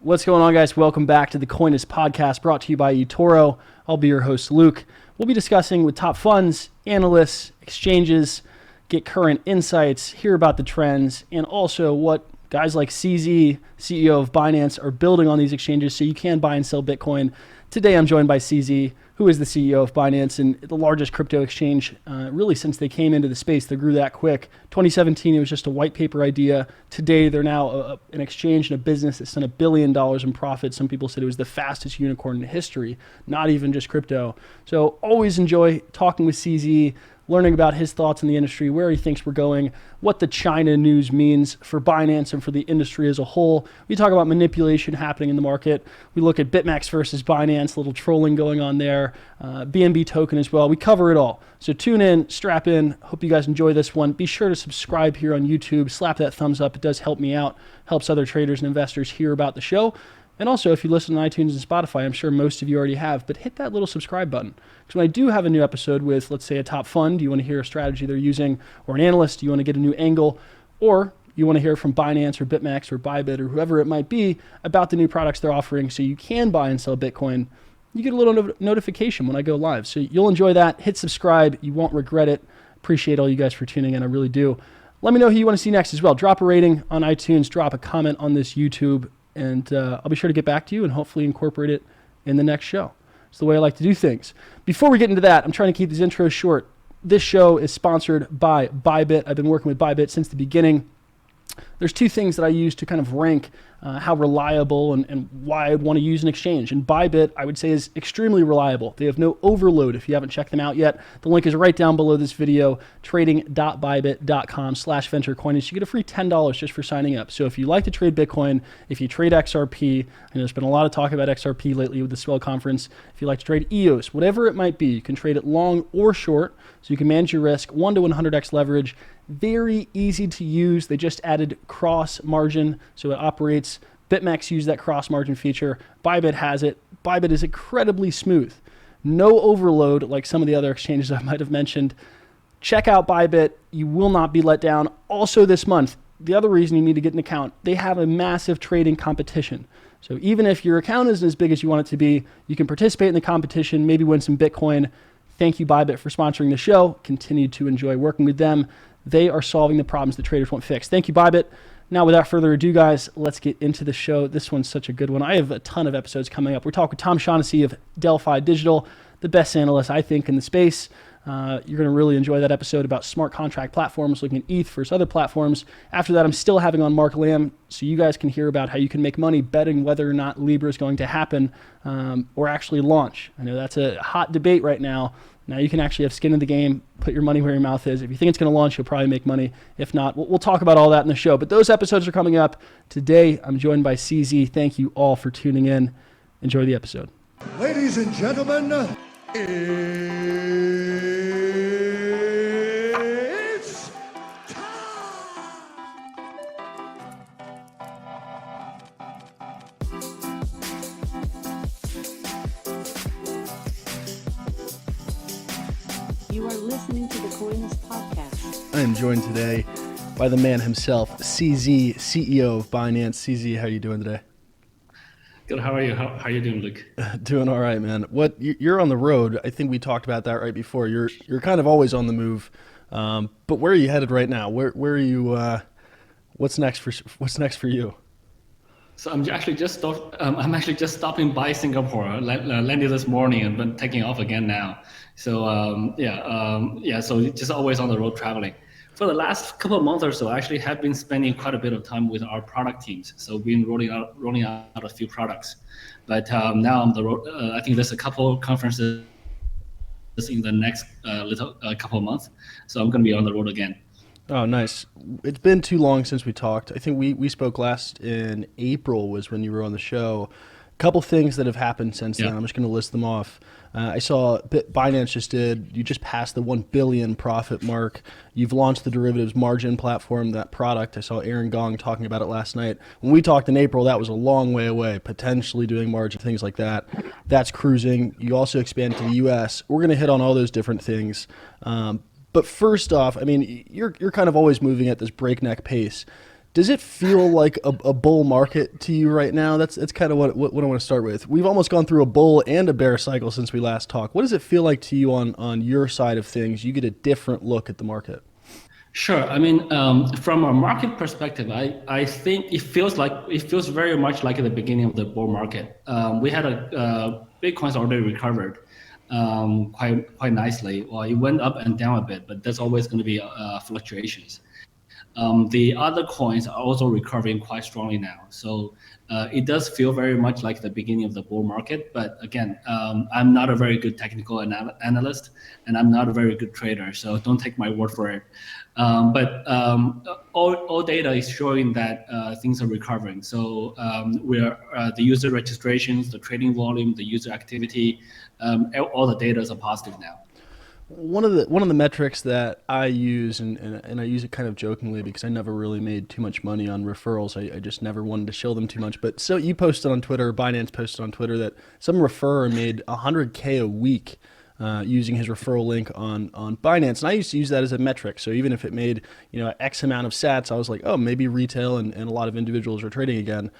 What's going on, guys? Welcome back to the Coinist podcast brought to you by eToro. I'll be your host, Luke. We'll be discussing with top funds, analysts, exchanges, get current insights, hear about the trends, and also what guys like CZ, CEO of Binance, are building on these exchanges so you can buy and sell Bitcoin. Today, I'm joined by CZ, who is the CEO of Binance and the largest crypto exchange, really since they came into the space. They grew that quick. 2017, it was just a white paper idea. Today, they're now an exchange and a business that's done $1 billion in profit. Some people said it was the fastest unicorn in history, not even just crypto. So always enjoy talking with CZ, learning about his thoughts in the industry, where he thinks we're going, what the China news means for Binance and for the industry as a whole. We talk about manipulation happening in the market. We look at BitMEX versus Binance, a little trolling going on there, BNB token as well. We cover it all. So tune in, strap in. Hope you guys enjoy this one. Be sure to subscribe here on YouTube. Slap that thumbs up. It does help me out, helps other traders and investors hear about the show. And also, if you listen to iTunes and Spotify, I'm sure most of you already have, but hit that little subscribe button. Because when I do have a new episode with, let's say, a top fund, you want to hear a strategy they're using, or an analyst, you want to get a new angle, or you want to hear from Binance or BitMEX or Bybit or whoever it might be about the new products they're offering so you can buy and sell Bitcoin, you get a little notification when I go live. So you'll enjoy that. Hit subscribe. You won't regret it. Appreciate all you guys for tuning in. I really do. Let me know who you want to see next as well. Drop a rating on iTunes. Drop a comment on this YouTube. And I'll be sure to get back to you and hopefully incorporate it in the next show. It's the way I like to do things. Before we get into that, I'm trying to keep these intros short. This show is sponsored by Bybit. I've been working with Bybit since the beginning. There's two things that I use to kind of rank how reliable and why I want to use an exchange. And Bybit, I would say, is extremely reliable. They have no overload if you haven't checked them out yet. The link is right down below this video, trading.bybit.com/venturecoinist. You get a free $10 just for signing up. So if you like to trade Bitcoin, if you trade XRP, and there's been a lot of talk about XRP lately with the Swell conference, if you like to trade EOS, whatever it might be, you can trade it long or short, so you can manage your risk, 1 to 100x leverage. Very easy to use. They just added cross margin, so it operates. BitMEX used that cross margin feature. Bybit has it. Bybit is incredibly smooth. No overload like some of the other exchanges I might have mentioned. Check out Bybit. You will not be let down. Also this month, the other reason you need to get an account, they have a massive trading competition. So even if your account isn't as big as you want it to be, you can participate in the competition, maybe win some Bitcoin. Thank you, Bybit, for sponsoring the show. Continue to enjoy working with them. They are solving the problems that traders won't fix. Thank you, Bybit. Now, without further ado, guys, let's get into the show. This one's such a good one. I have a ton of episodes coming up. We're talking with Tom Shaughnessy of Delphi Digital, the best analyst, I think, in the space. You're going to really enjoy that episode about smart contract platforms, looking at ETH versus other platforms. After that, I'm still having on Mark Lamb, so you guys can hear about how you can make money betting whether or not Libra is going to happen or actually launch. I know that's a hot debate right now. Now you can actually have skin in the game, put your money where your mouth is. If you think it's going to launch, you'll probably make money. If not, we'll talk about all that in the show. But those episodes are coming up. Today, I'm joined by CZ. Thank you all for tuning in. Enjoy the episode. Ladies and gentlemen, it's time! You are listening to the Coinist podcast. I am joined today by the man himself, CZ, CEO of Binance. CZ, how are you doing today? Good. How are you? How are you doing, Luke? Doing all right, man. You're on the road. I think we talked about that right before. You're kind of always on the move. But where are you headed right now? Where are you? What's next for you? So I'm actually just stopping by Singapore. Landed this morning and been taking off again now. So So just always on the road traveling. For the last couple of months or so, I actually have been spending quite a bit of time with our product teams. So we've been rolling out a few products. But now on the road, I think there's a couple of conferences in the next couple of months. So I'm going to be on the road again. Oh, nice. It's been too long since we talked. I think we spoke last in April was when you were on the show. A couple things that have happened since then. I'm just going to list them off. I saw Binance you just passed the 1 billion profit mark. You've launched the derivatives margin platform, that product. I saw Aaron Gong talking about it last night. When we talked in April, that was a long way away, potentially doing margin, things like that. That's cruising. You also expand to the US. We're going to hit on all those different things. But first off, I mean, you're kind of always moving at this breakneck pace. Does it feel like a bull market to you right now? That's kind of what I want to start with. We've almost gone through a bull and a bear cycle since we last talked. What does it feel like to you on your side of things? You get a different look at the market. Sure. I mean, from a market perspective, I think it feels very much like at the beginning of the bull market. We had Bitcoin's already recovered quite nicely. Well, it went up and down a bit, but there's always going to be fluctuations. The other coins are also recovering quite strongly now. So it does feel very much like the beginning of the bull market. But again, I'm not a very good technical analyst, and I'm not a very good trader. So don't take my word for it. But all data is showing that things are recovering. So the user registrations, the trading volume, the user activity, all the data are positive now. One of the metrics that I use, and I use it kind of jokingly because I never really made too much money on referrals. I just never wanted to shill them too much. But so you posted on Twitter, Binance posted on Twitter that some referrer made $100K a week using his referral link on Binance. And I used to use that as a metric. So even if it made X amount of sats, I was like, oh, maybe retail and a lot of individuals are trading again.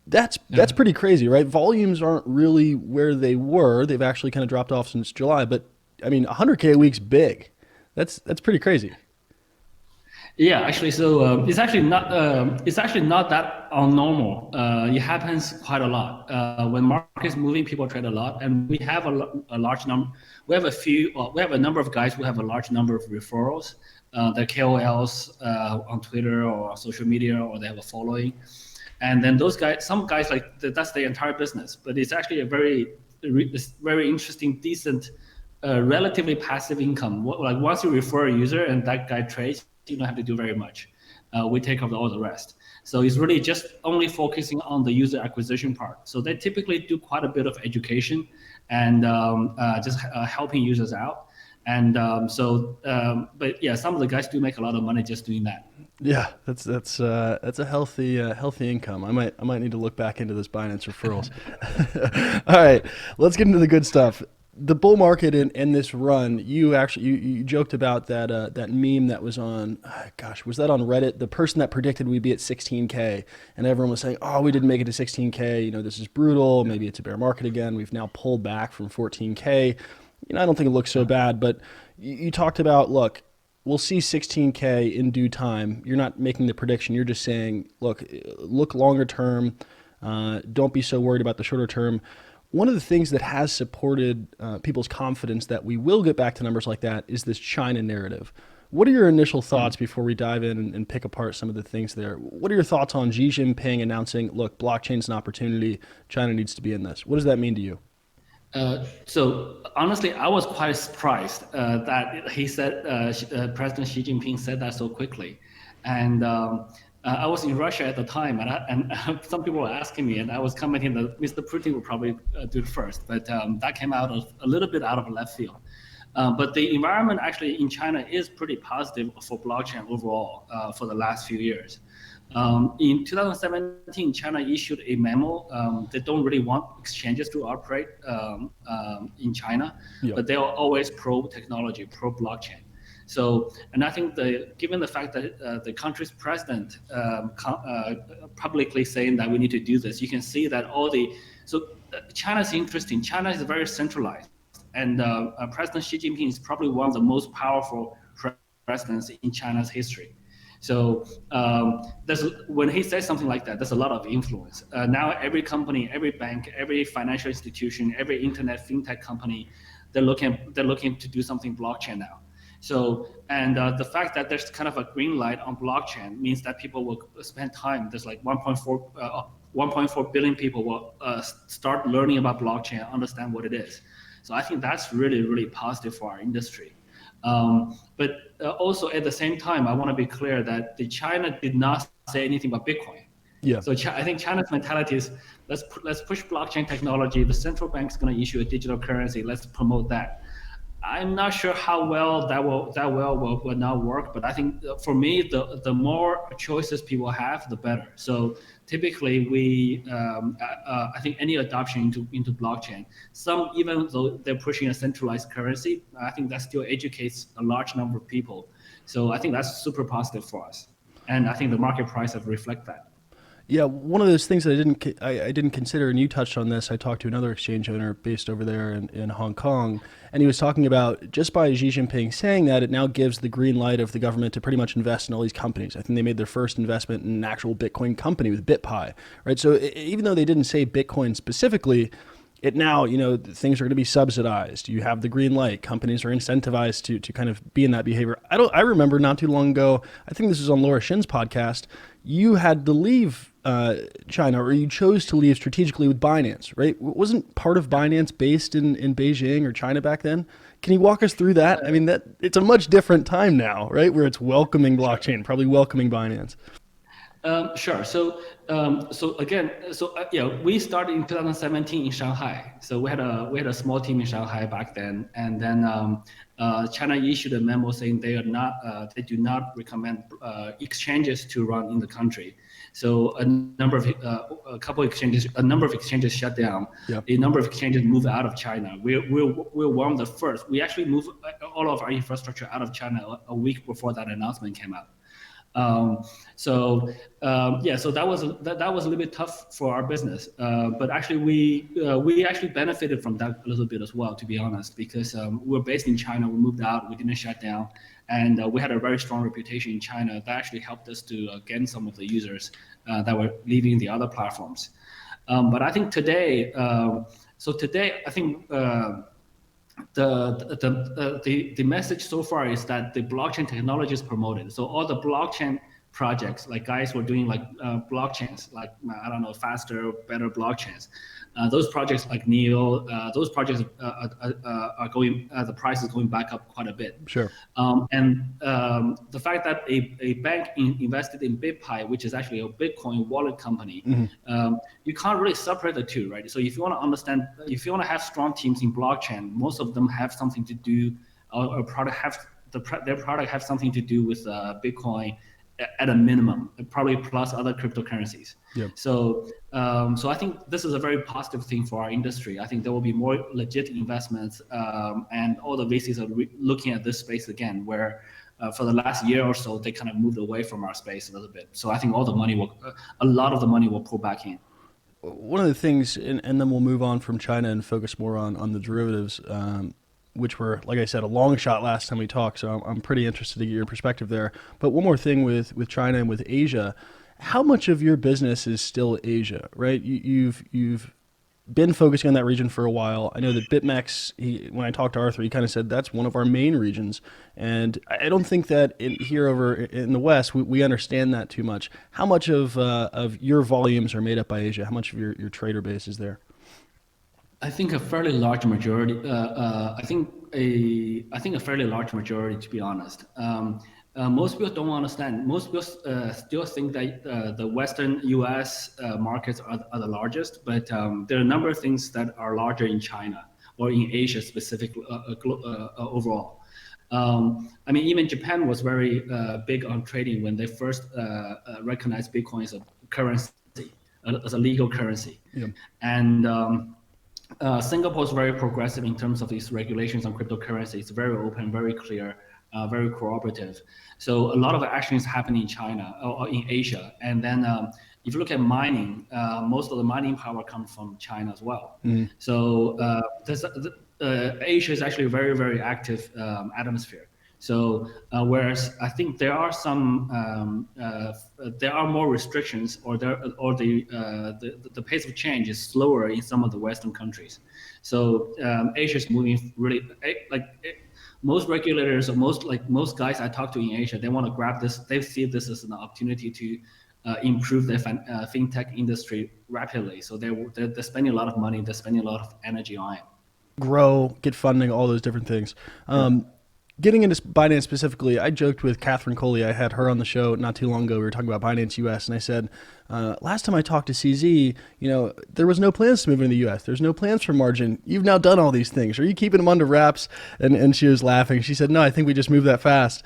That's pretty crazy, right? Volumes aren't really where they were. They've actually kind of dropped off since July, but I mean, 100K a week's big. That's pretty crazy. Yeah, actually, so it's actually not that abnormal. It happens quite a lot. When market's moving, people trade a lot, and we have a large number. We have we have a number of guys who have a large number of referrals. They're KOLs on Twitter or on social media, or they have a following. And then those guys, some guys that's their entire business. But it's actually a very interesting, decent. Relatively passive income. Like once you refer a user and that guy trades, you don't have to do very much. We take up all the rest. So it's really just only focusing on the user acquisition part. So they typically do quite a bit of education and just helping users out. And but yeah, some of the guys do make a lot of money just doing that. Yeah, that's a healthy income. I might need to look back into this Binance referrals. All right, let's get into the good stuff. The bull market and this run, you joked about that meme that was on, was that on Reddit? The person that predicted we'd be at 16K, and everyone was saying, "Oh, we didn't make it to 16K. This is brutal. Maybe it's a bear market again. We've now pulled back from 14K. I don't think it looks so bad." But you talked about, look, we'll see 16K in due time. You're not making the prediction. You're just saying, look longer term. Don't be so worried about the shorter term. One of the things that has supported people's confidence that we will get back to numbers like that is this China narrative. What are your initial thoughts before we dive in and pick apart some of the things there? What are your thoughts on Xi Jinping announcing, look, blockchain's an opportunity, China needs to be in this? What does that mean to you? So honestly, I was quite surprised that he said President Xi Jinping said that so quickly, and I was in Russia at the time, and some people were asking me, and I was commenting that Mr. Putin would probably do it first, but that came out of a little bit out of left field. But the environment actually in China is pretty positive for blockchain overall for the last few years. In 2017, China issued a memo. They don't really want exchanges to operate in China, but they are always pro-technology, pro-blockchain. So, and I think given the fact that the country's president publicly saying that we need to do this, you can see that China's interesting. China is very centralized, and President Xi Jinping is probably one of the most powerful presidents in China's history. So when he says something like that, there's a lot of influence. Now every company, every bank, every financial institution, every internet fintech company, they're looking to do something blockchain now. So, and the fact that there's kind of a green light on blockchain means that people will spend time. There's like 1.4 billion people will start learning about blockchain, understand what it is. So I think that's really, really positive for our industry. But also at the same time, I want to be clear that China did not say anything about Bitcoin. Yeah. So I think China's mentality is let's push blockchain technology. The central bank's going to issue a digital currency. Let's promote that. I'm not sure how well that will now work, but I think for me, the more choices people have, the better. So typically, I think any adoption into blockchain, even though they're pushing a centralized currency, I think that still educates a large number of people. So I think that's super positive for us. and I think the market price have reflect that. Yeah, one of those things that I didn't consider, and you touched on this. I talked to another exchange owner based over there in Hong Kong, and he was talking about just by Xi Jinping saying that, it now gives the green light of the government to pretty much invest in all these companies. I think they made their first investment in an actual Bitcoin company with BitPi, right? So even though they didn't say Bitcoin specifically, it now, things are going to be subsidized. You have the green light. Companies are incentivized to kind of be in that behavior. I remember not too long ago, I think this was on Laura Shin's podcast, you had to leave China, or you chose to leave strategically with Binance, right? Wasn't part of Binance based in Beijing or China back then? Can you walk us through that? I mean, it's a much different time now, right? Where it's welcoming blockchain, probably welcoming Binance. Sure. So again, we started in 2017 in Shanghai. So we had a small team in Shanghai back then, and then China issued a memo saying they do not recommend exchanges to run in the country. So a number of exchanges shut down. Yep. A number of exchanges moved out of China. We're one of the first. We actually moved all of our infrastructure out of China a week before that announcement came out. So that was a little bit tough for our business, but actually we actually benefited from that a little bit as well, to be honest, because we're based in China. We moved out, we didn't shut down, and we had a very strong reputation in China. That actually helped us to gain some of the users that were leaving the other platforms. But I think today, I think. The message so far is that the blockchain technology is promoted. So all the blockchain projects, like guys who are doing blockchains, like I don't know, faster, better blockchains. Those projects like Neo, those projects are going. The price is going back up quite a bit. Sure. And the fact that a bank invested in BitPi, which is actually a Bitcoin wallet company, you can't really separate the two, right? So if you want to understand, if you want to have strong teams in blockchain, most of them have something to do, or their product have something to do with Bitcoin at a minimum, probably plus other cryptocurrencies. Yep. So I think this is a very positive thing for our industry. I think there will be more legit investments, and all the VCs are looking at this space again, where for the last year or so, they kind of moved away from our space a little bit. So I think a lot of the money will pull back in. One of the things, and then we'll move on from China and focus more on the derivatives, which were, like I said, a long shot last time we talked. So I'm pretty interested to get your perspective there. But one more thing with China and with Asia, how much of your business is still Asia, right? You've been focusing on that region for a while. I know that BitMEX, when I talked to Arthur, he kind of said that's one of our main regions. And I don't think that here over in the West, we understand that too much. How much of your volumes are made up by Asia? How much of your trader base is there? I think a fairly large majority. I think a fairly large majority, to be honest. Most people don't understand. Most people still think that the Western U.S. markets are the largest, but there are a number of things that are larger in China or in Asia specifically overall. I mean, even Japan was very big on trading when they first recognized Bitcoin as a currency, as a legal currency, yeah. And Singapore is very progressive in terms of these regulations on cryptocurrency. It's very open, very clear, very cooperative. So a lot of action is happening in China or in Asia. And then if you look at mining, most of the mining power comes from China as well. Mm. So Asia is actually a very, very active atmosphere. So whereas I think there are more restrictions, or the pace of change is slower in some of the Western countries. So Asia is moving really most regulators or most guys I talk to in Asia, they want to grab this. They see this as an opportunity to improve their fintech industry rapidly. So they're spending a lot of money. They're spending a lot of energy on it. Grow, get funding, all those different things. Getting into Binance specifically, I joked with Catherine Coley. I had her on the show not too long ago. We were talking about Binance US, and I said, last time I talked to CZ, there was no plans to move into the US. There's no plans for margin. You've now done all these things. Are you keeping them under wraps? And she was laughing. She said, no, I think we just moved that fast.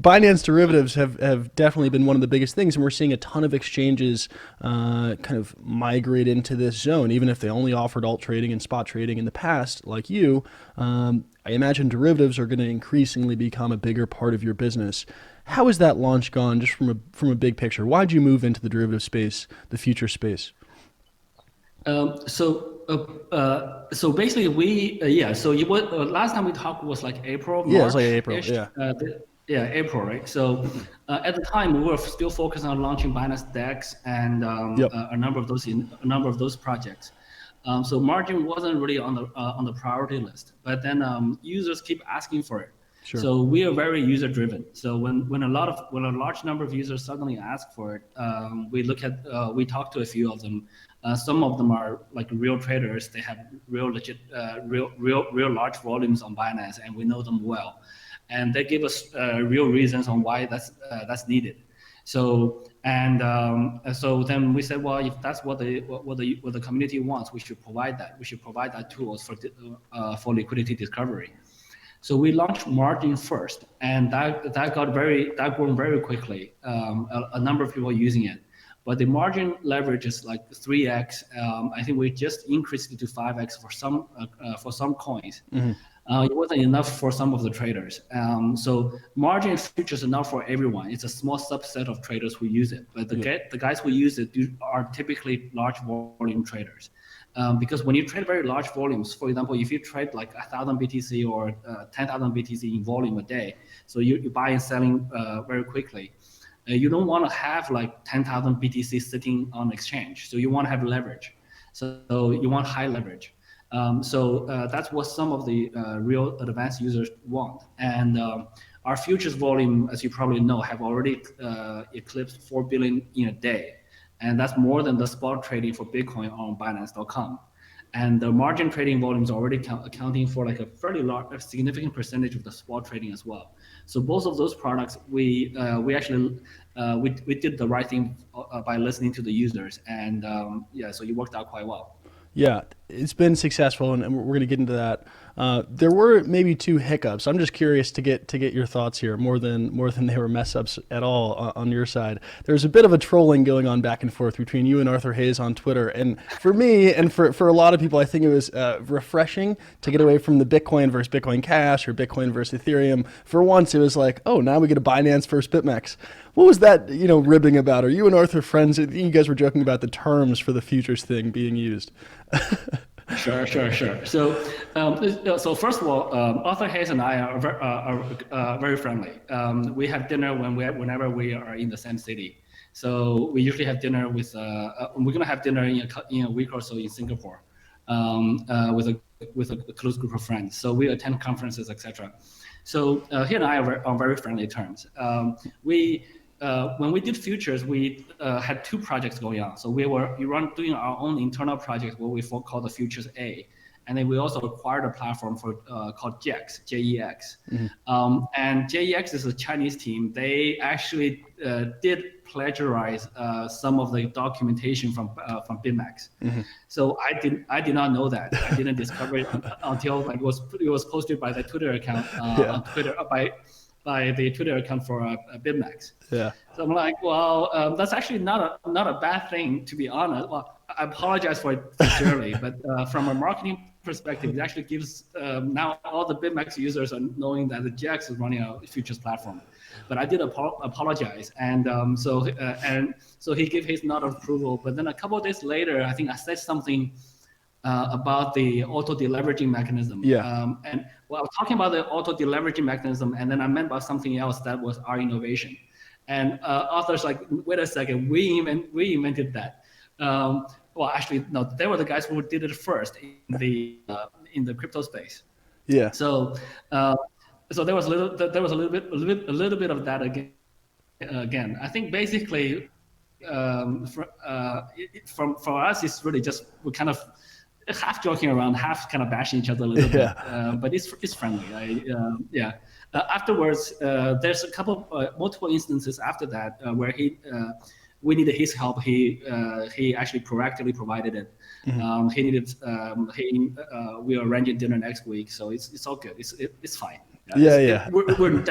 Binance derivatives have definitely been one of the biggest things, and we're seeing a ton of exchanges kind of migrate into this zone, even if they only offered alt trading and spot trading in the past, like you. I imagine derivatives are going to increasingly become a bigger part of your business. How has that launch gone, just from a big picture? Why'd you move into the derivative space, the future space? So basically yeah. So last time we talked was like April, Yeah, it's like April. March-ish. Yeah. Yeah, April, right? So at the time we were still focused on launching Binance Dex and Yep. a number of those projects. So margin wasn't really on the priority list, but then users keep asking for it. Sure. So we are very user driven. So when a large number of users suddenly ask for it, we talk to a few of them. Some of them are like real traders. They have real legit, real large volumes on Binance, and we know them well, and they give us real reasons on why that's needed. So then we said, well, if that's what the community wants, we should provide that. We should provide that tools for liquidity discovery. So we launched margin first, and that grew very quickly. A number of people using it, but the margin leverage is like 3x. I think we just increased it to 5x for some coins. Mm-hmm. It wasn't enough for some of the traders. So margin futures are not for everyone. It's a small subset of traders who use it. But the guys who use it are typically large volume traders. Because when you trade very large volumes, for example, if you trade like 1,000 BTC or 10,000 BTC in volume a day, so you buy and selling very quickly, you don't want to have like 10,000 BTC sitting on exchange. So you want to have leverage. So you want high leverage. That's what some of the real advanced users want. And our futures volume, as you probably know, have already eclipsed 4 billion in a day. And that's more than the spot trading for Bitcoin on Binance.com. And the margin trading volume is already accounting for like a significant percentage of the spot trading as well. So both of those products, we actually did the right thing by listening to the users, and so it worked out quite well. Yeah, it's been successful, and we're going to get into that. There were maybe two hiccups. I'm just curious to get your thoughts here, more than they were mess ups at all on your side. There's a bit of a trolling going on back and forth between you and Arthur Hayes on Twitter, and for me and for a lot of people, I think it was refreshing to get away from the Bitcoin versus Bitcoin Cash or Bitcoin versus Ethereum. For once, it was like, oh, now we get a Binance versus BitMEX. What was that, ribbing about? Are you and Arthur friends? You guys were joking about the terms for the futures thing being used. Sure. So first of all, Arthur Hayes and I are very friendly. We have dinner whenever we are in the same city. So we usually have dinner with. We're gonna have dinner in a week or so in Singapore, with a close group of friends. So we attend conferences, etc. So he and I are on very friendly terms. When we did futures, we had two projects going on. So we were doing our own internal project, what we call the Futures A, and then we also acquired a platform called JEX, JEX. Mm-hmm. And JEX is a Chinese team. They actually did plagiarize some of the documentation from BitMEX. Mm-hmm. So I did not know that. I didn't discover it until like it was posted by the Twitter account on Twitter by the Twitter account for BitMEX. Yeah. So I'm like, well, that's actually not a bad thing, to be honest. Well, I apologize for it sincerely, but from a marketing perspective, it actually gives now all the BitMEX users are knowing that the JAX is running a futures platform. But I did apologize, and so he gave his nod of approval. But then a couple of days later, I think I said something about the auto deleveraging mechanism. Yeah. And well, I was talking about the auto deleveraging mechanism, and then I meant about something else that was our innovation. And Arthur's like, wait a second, we invented that. Well, actually, no, they were the guys who did it first in the crypto space. Yeah. So there was a little bit of that again. I think basically, for us, it's really just we're kind of half joking around, half kind of bashing each other a little bit. But it's friendly. Afterwards, there's a couple multiple instances after that where we needed his help. He actually proactively provided it. Mm-hmm. He needed we are arranging dinner next week, so it's all good. It's fine. We're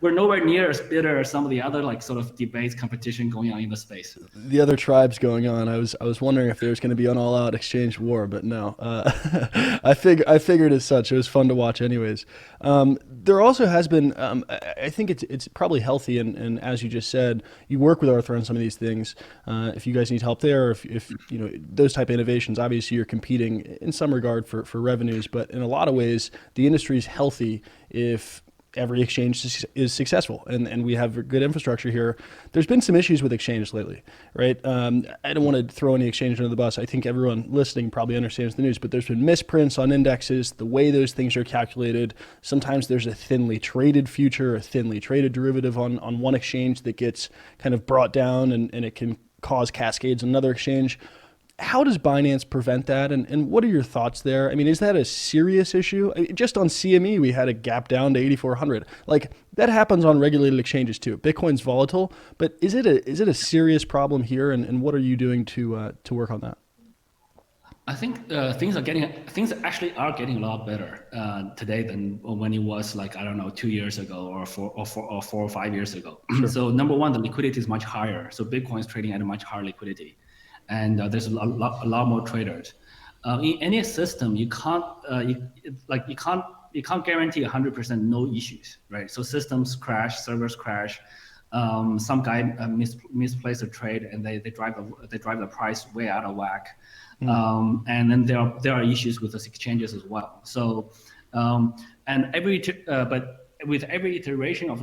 we're nowhere near as bitter as some of the other like sort of debates, competition going on in the space. The other tribes going on. I was wondering if there was going to be an all out exchange war, but no. I figured as such. It was fun to watch, anyways. There also has been. I think it's probably healthy, and as you just said, you work with Arthur on some of these things. If you guys need help there, if you know those type of innovations, obviously you're competing in some regard for revenues, but in a lot of ways, the industry is healthy if every exchange is successful and we have good infrastructure here. There's been some issues with exchanges lately, right? I don't want to throw any exchange under the bus. I think everyone listening probably understands the news, but there's been misprints on indexes, the way those things are calculated. Sometimes there's a thinly traded future, a thinly traded derivative on one exchange that gets kind of brought down and it can cause cascades on another exchange. How does Binance prevent that? And what are your thoughts there? I mean, is that a serious issue? Just on CME, we had a gap down to 8,400. Like that happens on regulated exchanges too. Bitcoin's volatile, but is it a serious problem here? And what are you doing to work on that? I think things actually are getting a lot better today than when it was like, I don't know, 2 years ago or 4 or 5 years ago. Sure. So number one, the liquidity is much higher. So Bitcoin is trading at a much higher liquidity. And there's a lot more traders. In any system, you can't guarantee 100% no issues, right? So systems crash, servers crash. Some guy misplaced a trade, and they drive the price way out of whack. And then there are issues with the exchanges as well. So but with every iteration of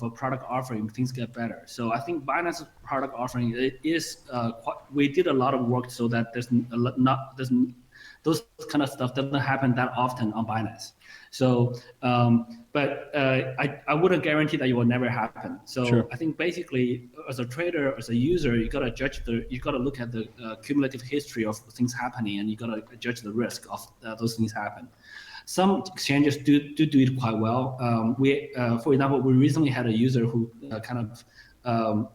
a product offering, things get better. So I think Binance's product offering is we did a lot of work so that there's those kind of stuff doesn't happen that often on Binance. So, but I wouldn't guarantee that it will never happen. So sure. I think basically, as a trader, as a user, you gotta look at the cumulative history of things happening, and you gotta judge the risk of those things happen. Some exchanges do it quite well. For example, we recently had a user who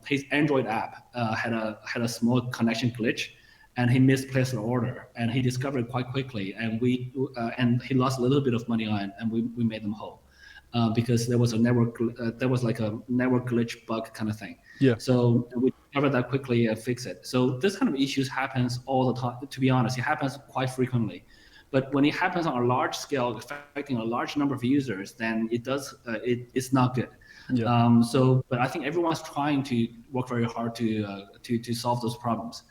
his Android app had a small connection glitch, and he misplaced an order, and he discovered it quite quickly, and he lost a little bit of money on it, and we made them whole because there was a network glitch bug kind of thing. Yeah. So we discovered that quickly and fixed it. So this kind of issues happens all the time. To be honest, it happens quite frequently. But when it happens on a large scale, affecting a large number of users, then it's not good. Yeah. But I think everyone's trying to work very hard to solve those problems.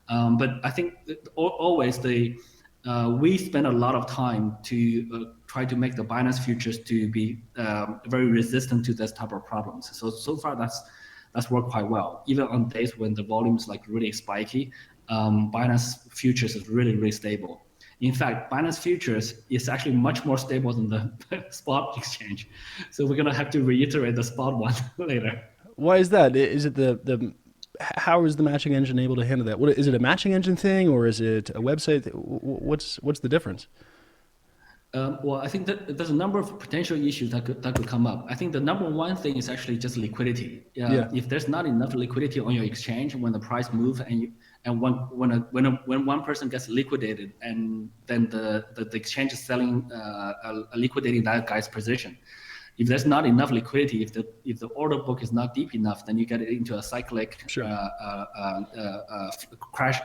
But I think always we spend a lot of time to try to make the Binance futures to be very resistant to this type of problems. So far that's worked quite well. Even on days when the volume is like really spiky, Binance futures is really, really stable. In fact, Binance futures is actually much more stable than the spot exchange. So we're gonna have to reiterate the spot one later. Why is that? Is it how is the matching engine able to handle that? What is it, a matching engine thing, or is it a website? What's the difference? Well, I think that there's a number of potential issues that could come up. I think the number one thing is actually just liquidity. If there's not enough liquidity on your exchange when the price moves, and when one person gets liquidated, and then the exchange is selling liquidating that guy's position. If there's not enough liquidity, if the order book is not deep enough, then you get into a cyclic sure. Flash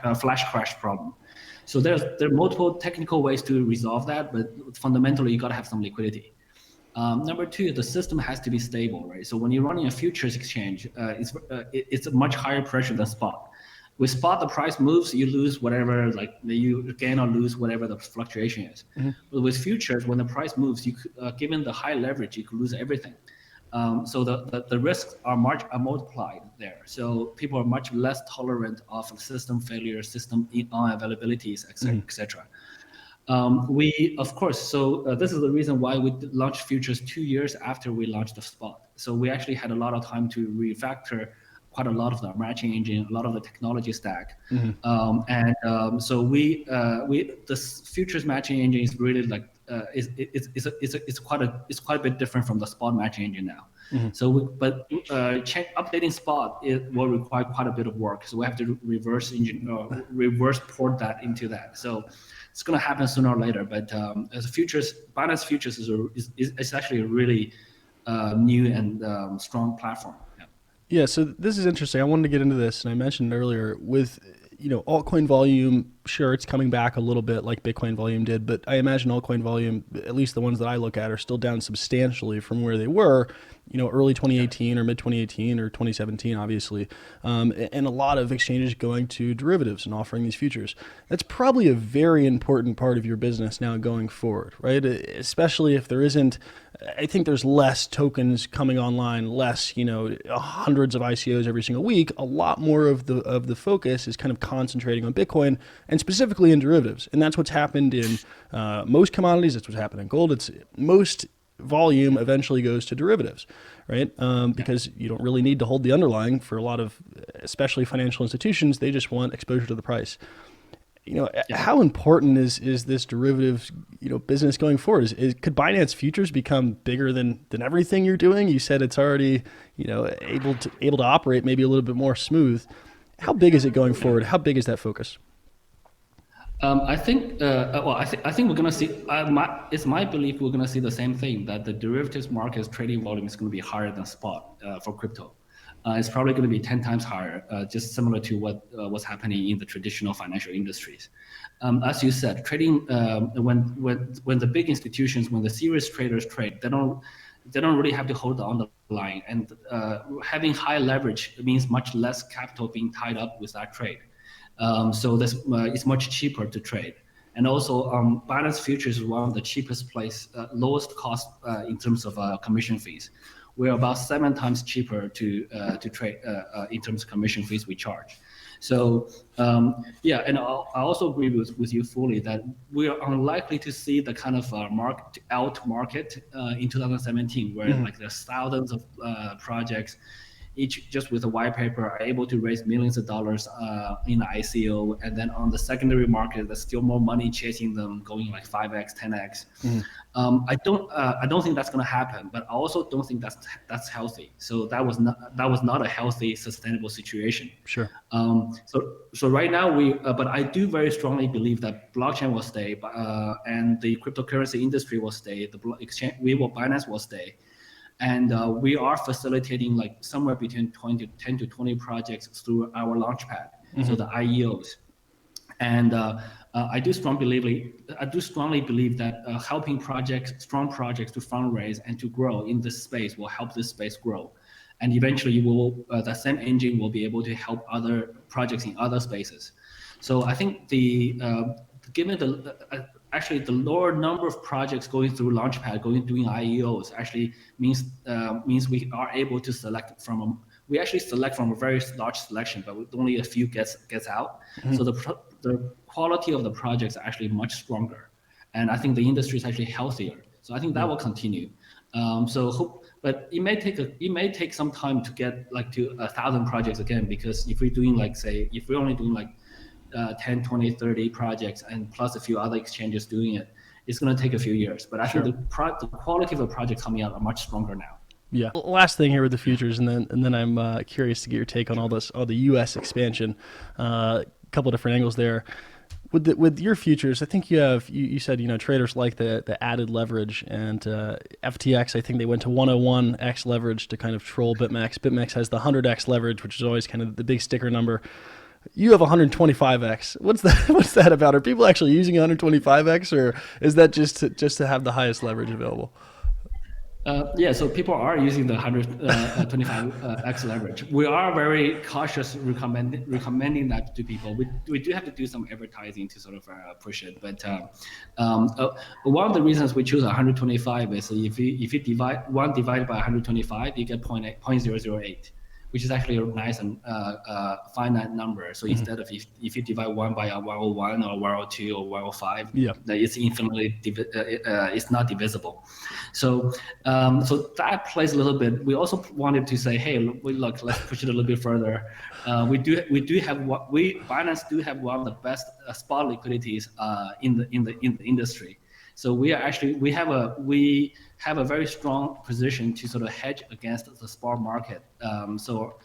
crash problem. So there are multiple technical ways to resolve that, but fundamentally you got to have some liquidity. Number two, the system has to be stable, right? So when you're running a futures exchange, it's a much higher pressure than spot. With spot, the price moves, you lose whatever, like you gain or lose whatever the fluctuation is. Mm-hmm. But with futures, when the price moves, given the high leverage, you could lose everything. So the risks are multiplied there. So people are much less tolerant of system failure, system unavailabilities, etc. This is the reason why we launched futures 2 years after we launched the spot. So we actually had a lot of time to refactor quite a lot of the matching engine, a lot of the technology stack. Mm-hmm. So this futures matching engine is really like it's quite a bit different from the spot matching engine now. Mm-hmm. So updating spot, it will require quite a bit of work. So we have to reverse port that into that. So it's going to happen sooner or later. But as Binance futures is actually a really new and strong platform. Yeah. Yeah, so this is interesting. I wanted to get into this, and I mentioned earlier with altcoin volume. Sure, it's coming back a little bit like Bitcoin volume did, but I imagine altcoin volume, at least the ones that I look at, are still down substantially from where they were, early 2018 or mid 2018 or 2017, obviously, and a lot of exchanges going to derivatives and offering these futures. That's probably a very important part of your business now going forward, right? Especially if there isn't. I think there's less tokens coming online, less, hundreds of ICOs every single week. A lot more of the focus is kind of concentrating on Bitcoin and specifically in derivatives. And that's what's happened in most commodities. That's what's happened in gold. It's most volume eventually goes to derivatives, right? Because you don't really need to hold the underlying for a lot of, especially financial institutions. They just want exposure to the price. How important is this derivatives, business going forward? Could Binance futures become bigger than everything you're doing? You said it's already, able to operate maybe a little bit more smooth. How big is it going forward? How big is that focus? I think we're gonna see. It's my belief we're gonna see the same thing, that the derivatives market's trading volume is going to be higher than spot for crypto. It's probably going to be 10 times higher, just similar to what was happening in the traditional financial industries. As you said, trading when the big institutions, when the serious traders trade, they don't really have to hold the underlying, and having high leverage means much less capital being tied up with that trade. So it's much cheaper to trade. And also, Binance Futures is one of the cheapest lowest cost in terms of commission fees. We're about 7 times cheaper to trade in terms of commission fees we charge. So and I also agree with you fully that we are unlikely to see the kind of market in 2017 where like there's thousands of projects, each just with a white paper are able to raise millions of dollars in the ICO, and then on the secondary market, there's still more money chasing them, going like 5x, 10x. I don't think that's going to happen, but I also don't think that's healthy. So that was not a healthy, sustainable situation. Sure. So right now but I do very strongly believe that blockchain will stay, and the cryptocurrency industry will stay. The Binance will stay. And we are facilitating like somewhere between 10 to 20 projects through our launchpad, so the IEOs. And I do strongly believe that helping strong projects to fundraise and to grow in this space will help this space grow. And eventually the same engine will be able to help other projects in other spaces. So I think given the lower number of projects going through Launchpad, doing IEOs, actually means we are able to select from a very large selection, but with only a few gets out. So the quality of the projects are actually much stronger, and I think the industry is actually healthier. So I think that will continue. But it may take some time to get like to 1,000 projects again, because if we're only doing like 10, 20, 30 projects and plus a few other exchanges doing it, it's going to take a few years. But I think the quality of the project coming out are much stronger now. Yeah. Last thing here with the futures, and then I'm curious to get your take on all the U.S. expansion. A couple of different angles there. With your futures, I think you said traders like the added leverage, and FTX, I think they went to 101x leverage to kind of troll BitMEX. BitMEX has the 100x leverage, which is always kind of the big sticker number. You have 125x. What's that about? Are people actually using 125x, or is that just to have the highest leverage available? So people are using the 125x leverage. We are very cautious recommending that to people. We do have to do some advertising to sort of push it. But one of the reasons we choose 125 is if you divide 1 divided by 125, you get 0.008. Which is actually a nice and finite number. So instead of if you divide 1 by 101 or 102 or 105, it's infinitely it's not divisible. So that plays a little bit. We also wanted to say, hey, look, let's push it a little bit further. Binance do have one of the best spot liquidities in the industry. So we have a very strong position to sort of hedge against the spot market. So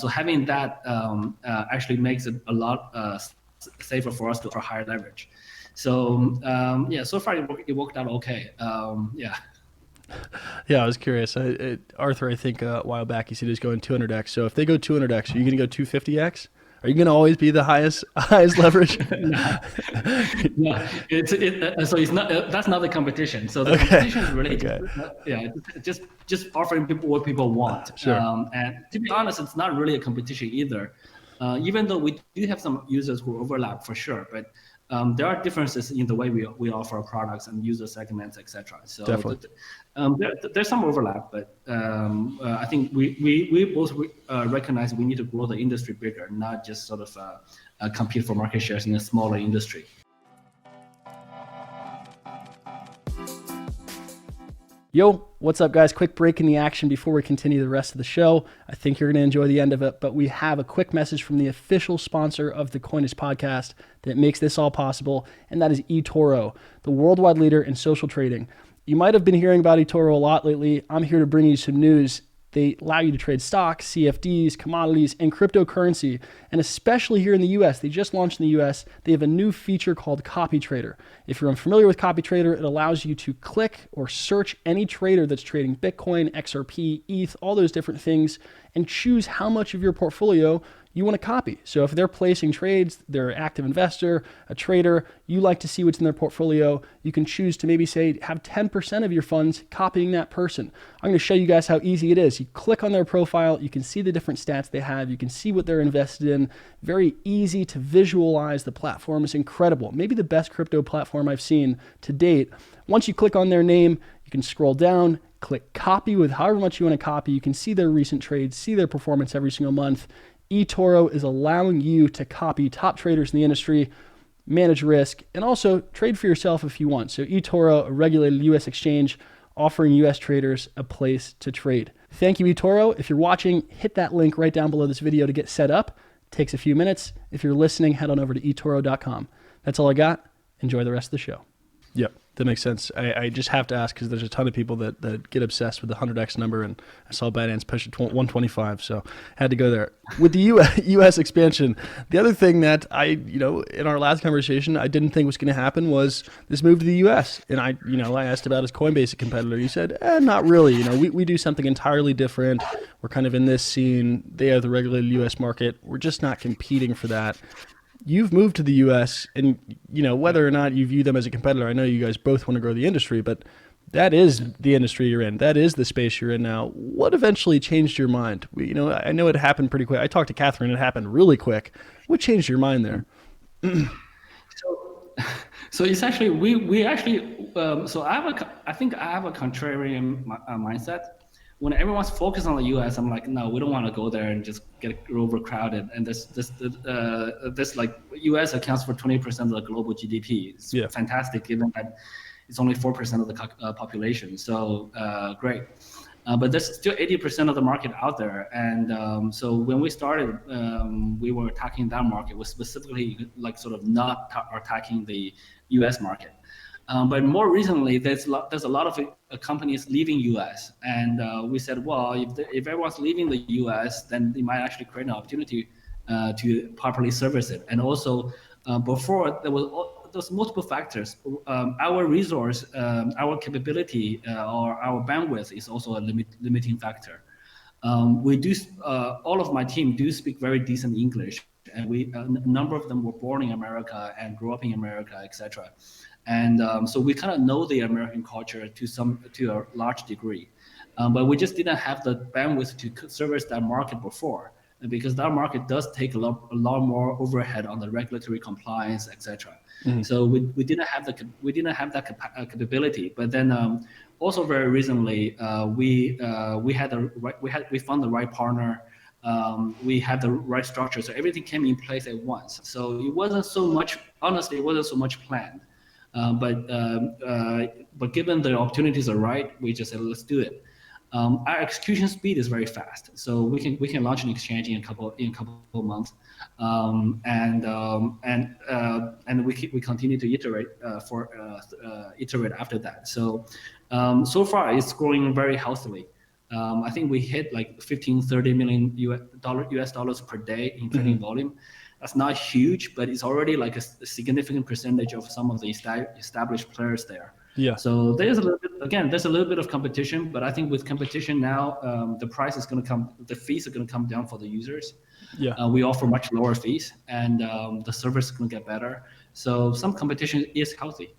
having that actually makes it a lot safer for us to offer higher leverage. So so far it worked out okay. Yeah, I was curious. Arthur, I think a while back he said he's going 200x. So if they go 200x, are you going to go 250x? Are you going to always be the highest leverage? No, so it's not that's not the competition. So the Okay. competition is really Okay. just offering people what people want. Sure. And to be honest, it's not really a competition either. Even though we do have some users who overlap for sure, but there are differences in the way we offer our products and user segments, etc. So Definitely. there's some overlap, but I think we both recognize we need to grow the industry bigger, not just sort of compete for market shares in a smaller industry. Yo, what's up, guys? Quick break in the action before we continue the rest of the show. I think you're going to enjoy the end of it, but we have a quick message from the official sponsor of the Coinist podcast that makes this all possible, and that is eToro, the worldwide leader in social trading. You might have been hearing about eToro a lot lately. I'm here to bring you some news. They allow you to trade stocks, CFDs, commodities, and cryptocurrency. And especially here in the US, they just launched in the US, they have a new feature called Copy Trader. If you're unfamiliar with Copy Trader, it allows you to click or search any trader that's trading Bitcoin, XRP, ETH, all those different things, and choose how much of your portfolio you want to copy. So if they're placing trades, they're an active investor, a trader, you like to see what's in their portfolio, you can choose to maybe say have 10% of your funds copying that person. I'm going to show you guys how easy it is. You click on their profile, you can see the different stats they have, you can see what they're invested in. Very easy to visualize. The platform is incredible. Maybe the best crypto platform I've seen to date. Once you click on their name, you can scroll down, click copy with however much you want to copy. You can see their recent trades, see their performance every single month. eToro is allowing you to copy top traders in the industry, manage risk, and also trade for yourself if you want. So eToro, a regulated US exchange, offering US traders a place to trade. Thank you, eToro. If you're watching, hit that link right down below this video to get set up. It takes a few minutes. If you're listening, head on over to eToro.com. That's all I got. Enjoy the rest of the show. Yep, that makes sense. I just have to ask because there's a ton of people that get obsessed with the 100x number, and I saw Binance push it to 125, so had to go there. With the US expansion, the other thing that in our last conversation, I didn't think was going to happen was this move to the US. And I asked about his Coinbase competitor. You said, not really. We do something entirely different. We're kind of in this scene. They are the regulated US market. We're just not competing for that. You've moved to the U.S. and, whether or not you view them as a competitor, I know you guys both want to grow the industry, but that is the industry you're in. That is the space you're in now. What eventually changed your mind? I know it happened pretty quick. I talked to Catherine. It happened really quick. What changed your mind there? So it's actually, we actually, so I think I have a contrarian mindset. When everyone's focused on the U.S., I'm like, no, we don't want to go there and just get overcrowded. And this like U.S. accounts for 20% of the global GDP. It's fantastic, given that it's only 4% of the population. So great, but there's still 80% of the market out there. And so when we started, we were attacking that market. We specifically like sort of not attacking the U.S. market. But more recently, there's a lot of companies leaving US, and we said, well, if everyone's leaving the US, then they might actually create an opportunity to properly service it. And also, before there's multiple factors. Our resource, our capability, or our bandwidth is also a limiting factor. We do all of my team do speak very decent English, and a number of them were born in America and grew up in America, etc. And so we kind of know the American culture to a large degree, but we just didn't have the bandwidth to service that market before, because that market does take a lot more overhead on the regulatory compliance, etc. Mm-hmm. So we didn't have that capability. But then also very recently, we found the right partner. We had the right structure, so everything came in place at once. So it wasn't so much planned. But given the opportunities are right, we just said, let's do it. Our execution speed is very fast, so we can launch an exchange in a couple of months, and we continue to iterate after that. So far it's growing very healthily. I think we hit like 15-30 million US dollars per day in trading volume. That's not huge, but it's already like a significant percentage of some of the established players there. Yeah. So there's a little bit, again, there's a little bit of competition, but I think with competition now, the fees are going to come down for the users. Yeah. We offer much lower fees, and the service is going to get better. So some competition is healthy.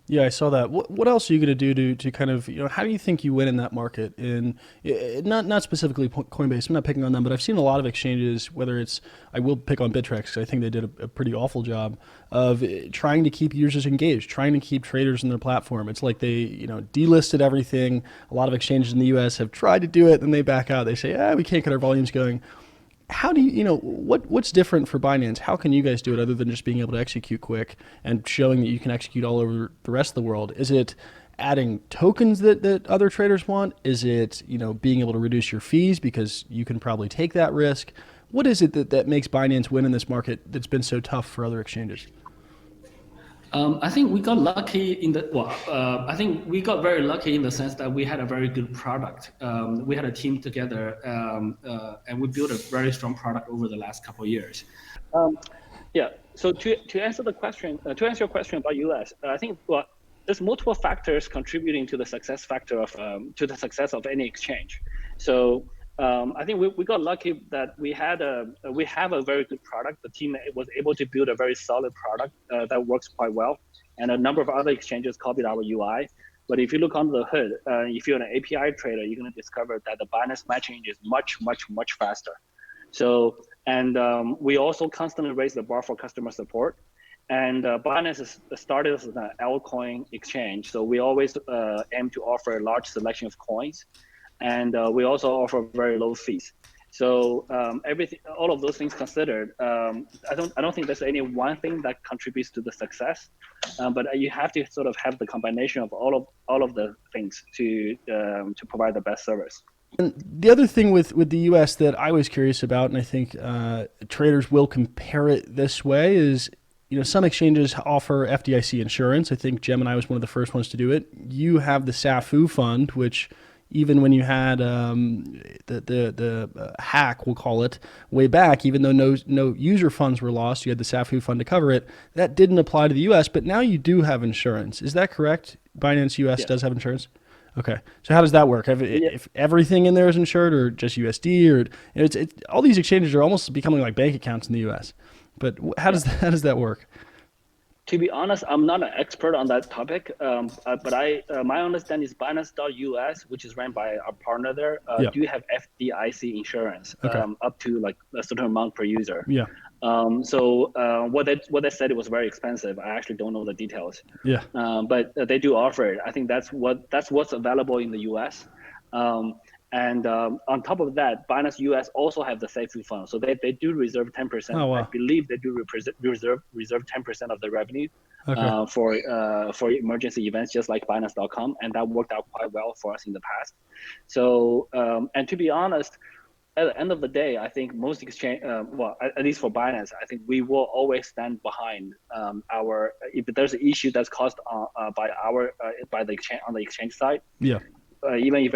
Yeah, I saw that. What else are you going to do to kind of, how do you think you win in that market? And not specifically Coinbase, I'm not picking on them, but I've seen a lot of exchanges, whether it's, I will pick on Bittrex because I think they did a pretty awful job of trying to keep users engaged, trying to keep traders in their platform. It's like they, delisted everything. A lot of exchanges in the US have tried to do it, then they back out. They say, we can't get our volumes going. How do what's different for Binance? How can you guys do it other than just being able to execute quick and showing that you can execute all over the rest of the world? Is it adding tokens that other traders want? Is it, being able to reduce your fees because you can probably take that risk? What is it that makes Binance win in this market that's been so tough for other exchanges? I think we got lucky I think we got very lucky in the sense that we had a very good product. We had a team together, and we built a very strong product over the last couple of years. Yeah. So to answer the question, to answer your question about US, I think there's multiple factors contributing to the success of any exchange. So I think we got lucky that we have a very good product. The team was able to build a very solid product that works quite well, and a number of other exchanges copied our UI. But if you look under the hood, if you're an API trader, you're going to discover that the Binance matching is much, much, much faster. So, and we also constantly raise the bar for customer support. And Binance started as an altcoin exchange, so we always aim to offer a large selection of coins. And we also offer very low fees. So all of those things considered, I don't think there's any one thing that contributes to the success, but you have to sort of have the combination of all of the things to provide the best service. And the other thing with the U.S. that I was curious about, and I think traders will compare it this way, is some exchanges offer FDIC insurance. I think Gemini was one of the first ones to do it. You have the SAFU fund, which even when you had the hack, we'll call it, way back, even though no user funds were lost, you had the SAFU fund to cover it. That didn't apply to the U.S., but now you do have insurance. Is that correct? Binance US does have insurance? Okay. So how does that work? If everything in there is insured, or just USD, or it's all these exchanges are almost becoming like bank accounts in the U.S. But how does that work? To be honest, I'm not an expert on that topic, but my understanding is Binance.US, which is ran by our partner there, do have FDIC insurance, up to like a certain amount per user. Yeah. So what they said, it was very expensive. I actually don't know the details. Yeah. But they do offer it. I think that's what's available in the US. And on top of that, Binance US also have the safety fund. So they do reserve 10%. Oh, wow. I believe they do reserve 10% of the revenue for emergency events, just like Binance.com. And that worked out quite well for us in the past. So, and to be honest, at the end of the day, I think most exchange, at least for Binance, I think we will always stand behind if there's an issue that's caused by the exchange on the exchange side. Yeah. Even if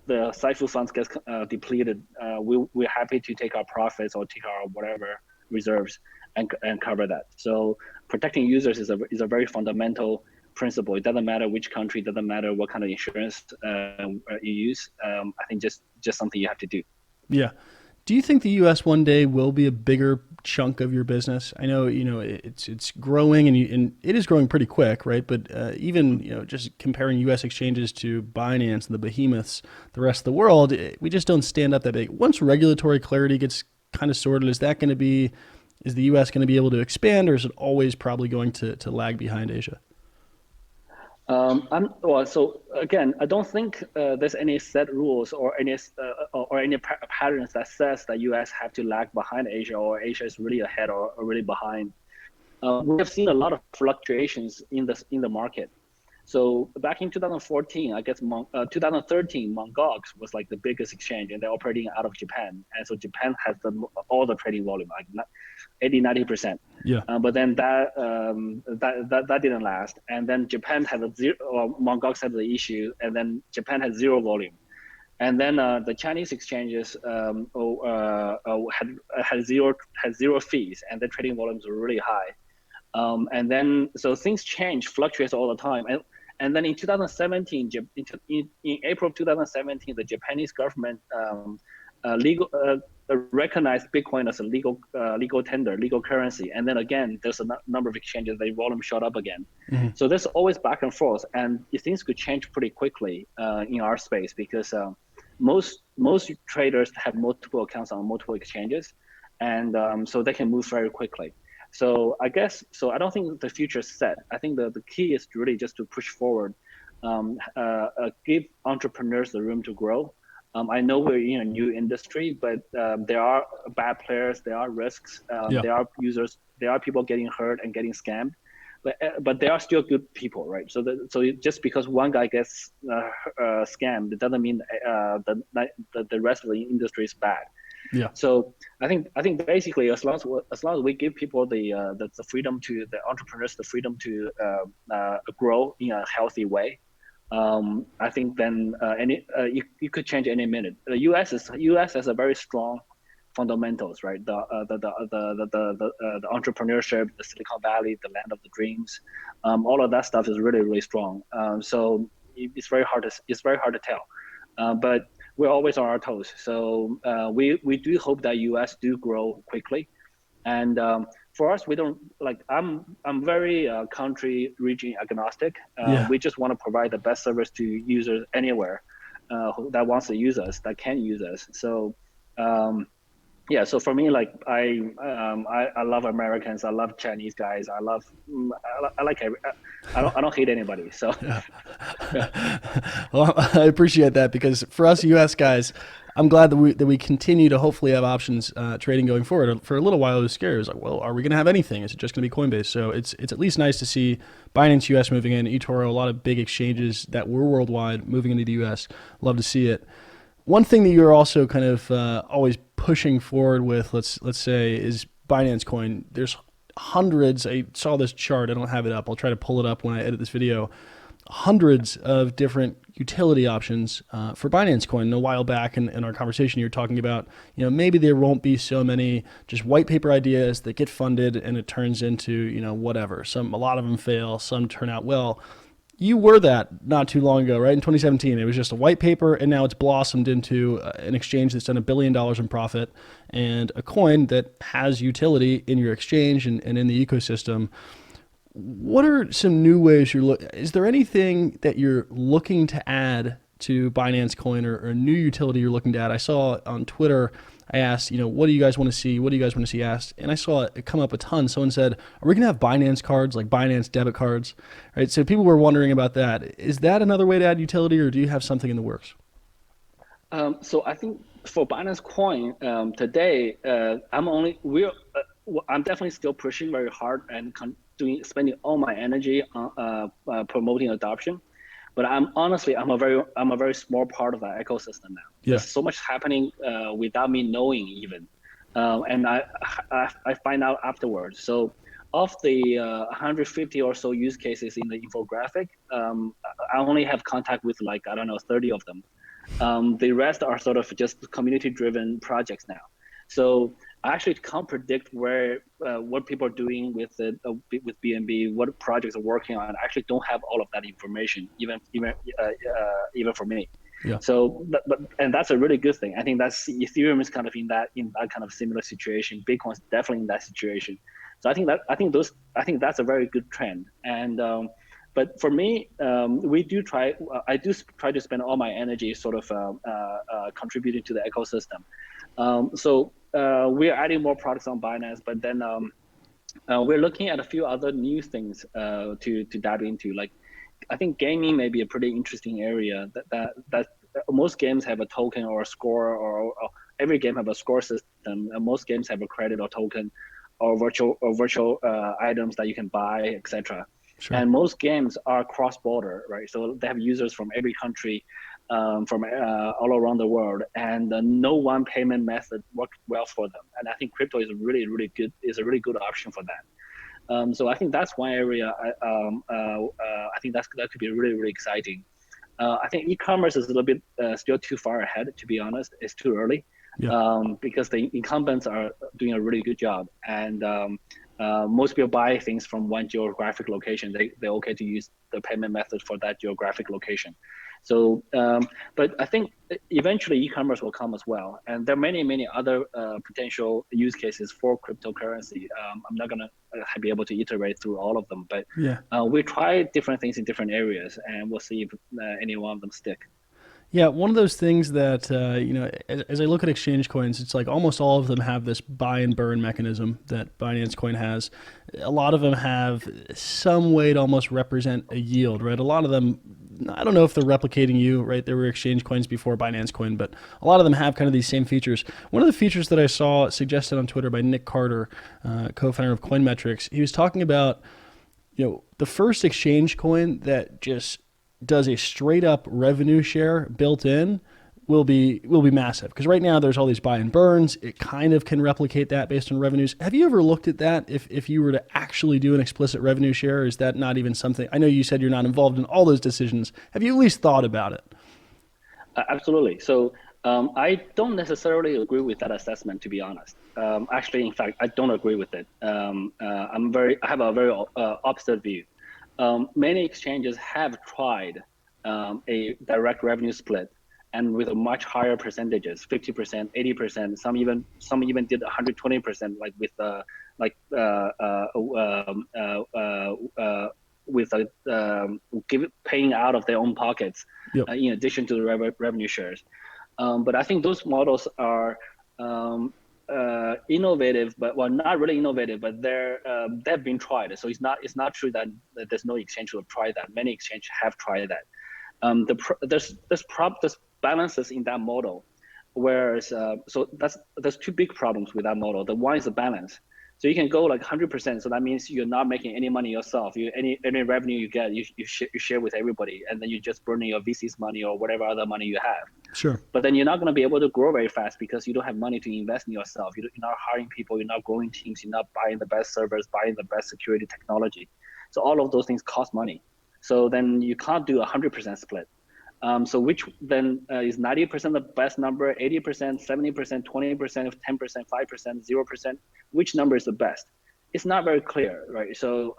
the SAFU funds gets depleted, we're happy to take our profits or take our whatever reserves and cover that. So protecting users is a very fundamental principle. It doesn't matter which country, doesn't matter what kind of insurance you use. I think just something you have to do. Yeah. Do you think the U.S. one day will be a bigger chunk of your business? I know it's growing and it is growing pretty quick, right? But even just comparing U.S. exchanges to Binance and the behemoths, the rest of the world, we just don't stand up that big. Once regulatory clarity gets kind of sorted, is the U.S. going to be able to expand, or is it always probably going to lag behind Asia? So again, I don't think there's any set rules or any patterns that says that US have to lag behind Asia, or Asia is really ahead or really behind. We have seen a lot of fluctuations in the market. So back in 2014, I guess 2013, Mt. Gox was like the biggest exchange, and they're operating out of Japan. And so Japan has all the trading volume, like 80-90%. Yeah. But then that didn't last. And then Japan had Mt. Gox had the issue, and then Japan had zero volume. And then the Chinese exchanges had zero fees, and the trading volumes were really high. And then so things change, fluctuates all the time. And then in 2017, in April of 2017, the Japanese government recognized Bitcoin as a legal tender, legal currency. And then again, there's a number of exchanges, the volume shot up again. Mm-hmm. So there's always back and forth, and things could change pretty quickly in our space because most traders have multiple accounts on multiple exchanges, and so they can move very quickly. So I don't think the future is set. I think the key is really just to push forward, give entrepreneurs the room to grow. I know we're in a new industry, but there are bad players, there are risks, there are users, there are people getting hurt and getting scammed, but there are still good people, right? So just because one guy gets scammed, it doesn't mean the rest of the industry is bad. Yeah. So I think basically as long as we give people the freedom to the entrepreneurs the freedom to grow in a healthy way, I think then you could change any minute. The U.S. has a very strong fundamentals, right? The entrepreneurship, the Silicon Valley, the land of the dreams, all of that stuff is really, really strong. So it's very hard to tell, but we're always on our toes. So we do hope that U.S. do grow quickly, and for us, we don't like. I'm very country region agnostic. We just want to provide the best service to users anywhere that wants to use us, that can use us. So. Yeah, so for me, like I love Americans, I love Chinese guys, I don't hate anybody. So, Well, I appreciate that because for us U.S. guys, I'm glad that we continue to hopefully have options trading going forward. For a little while, it was scary. It was like, well, are we going to have anything? Is it just going to be Coinbase? So it's at least nice to see Binance US moving in, eToro, a lot of big exchanges that were worldwide moving into the U.S. Love to see it. One thing that you're also kind of always pushing forward with, let's say, is Binance Coin. There's hundreds. I saw this chart. I don't have it up. I'll try to pull it up when I edit this video. Hundreds of different utility options for Binance Coin. A while back in our conversation, you were talking about, maybe there won't be so many just white paper ideas that get funded and it turns into, whatever. A lot of them fail. Some turn out well. You were that not too long ago, right? In 2017, it was just a white paper, and now it's blossomed into an exchange that's done $1 billion in profit and a coin that has utility in your exchange and in the ecosystem. What are some new ways is there anything that you're looking to add to Binance Coin or new utility you're looking to add? I saw on Twitter, I asked, what do you guys want to see? What do you guys want to see asked? And I saw it come up a ton. Someone said, are we going to have Binance cards, like Binance debit cards? Right. So people were wondering about that. Is that another way to add utility, or do you have something in the works? So I think for Binance Coin today, I'm definitely still pushing very hard and spending all my energy on promoting adoption. But I'm a very small part of that ecosystem now. Yeah. There's so much happening without me knowing even, and I find out afterwards. So of the 150 or so use cases in the infographic, I only have contact with 30 of them. The rest are sort of just community-driven projects now. So I actually can't predict what people are doing with BNB, what projects are working on. I actually don't have all of that information, even for me. Yeah. So, and that's a really good thing. I think Ethereum is kind of in that kind of similar situation. Bitcoin's definitely in that situation. So I think that's a very good trend. And but for me, I do try to spend all my energy sort of contributing to the ecosystem. So we're adding more products on Binance, but then we're looking at a few other new things to dive into. Like, I think gaming may be a pretty interesting area. That most games have a token or a score, or every game have a score system, and most games have a credit or token, or virtual items that you can buy, etc. Sure. And most games are cross-border, right? So they have users from every country, from all around the world, and no one payment method works well for them. And I think crypto is a really good option for that. So I think that's one area. I think that could be really, really exciting. I think e-commerce is a little bit still too far ahead, to be honest. It's too early. Yeah. Because the incumbents are doing a really good job, and most people buy things from one geographic location. They're okay to use the payment method for that geographic location. So, but I think eventually e-commerce will come as well. And there are many other potential use cases for cryptocurrency. I'm not going to be able to iterate through all of them, but Yeah. we try different things in different areas, and we'll see if any one of them stick. Yeah, one of those things that as I look at exchange coins, it's like almost all of them have this buy and burn mechanism that Binance Coin has. A lot of them have some way to almost represent a yield, right? A lot of them, I don't know if they're replicating you, right? There were exchange coins before Binance Coin, but a lot of them have kind of these same features. One of the features that I saw suggested on Twitter by Nick Carter, co-founder of Coinmetrics, he was talking about, the first exchange coin that just does a straight up revenue share built in will be massive, because right now there's all these buy and burns. It kind of can replicate that based on revenues. Have you ever looked at that? If you were to actually do an explicit revenue share, is that not even something? I know you said you're not involved in all those decisions. Have you at least thought about it? Absolutely. So I don't necessarily agree with that assessment, to be honest. Actually, in fact, I don't agree with it. I have a very opposite view. Many exchanges have tried a direct revenue split, and with a much higher percentages, 50%, 80%. Some even did 120%, like with paying out of their own pockets, Yep. in addition to the revenue shares. But I think those models are innovative, but not really innovative, but they've been tried. So it's not true that there's no exchange who have tried that. Many exchanges have tried that. There's balances in that model, whereas there's two big problems with that model. The one is the balance. So you can go like 100%. So that means you're not making any money yourself. Any revenue you get, you share with everybody, and then you're just burning your VC's money or whatever other money you have. Sure. But then you're not going to be able to grow very fast because you don't have money to invest in yourself. You're not hiring people. You're not growing teams. You're not buying the best servers, buying the best security technology. So all of those things cost money. So then you can't do 100% split. So which then is 90% the best number, 80%, 70%, 20%, 10%, 5%, 0%? Which number is the best? It's not very clear, right? So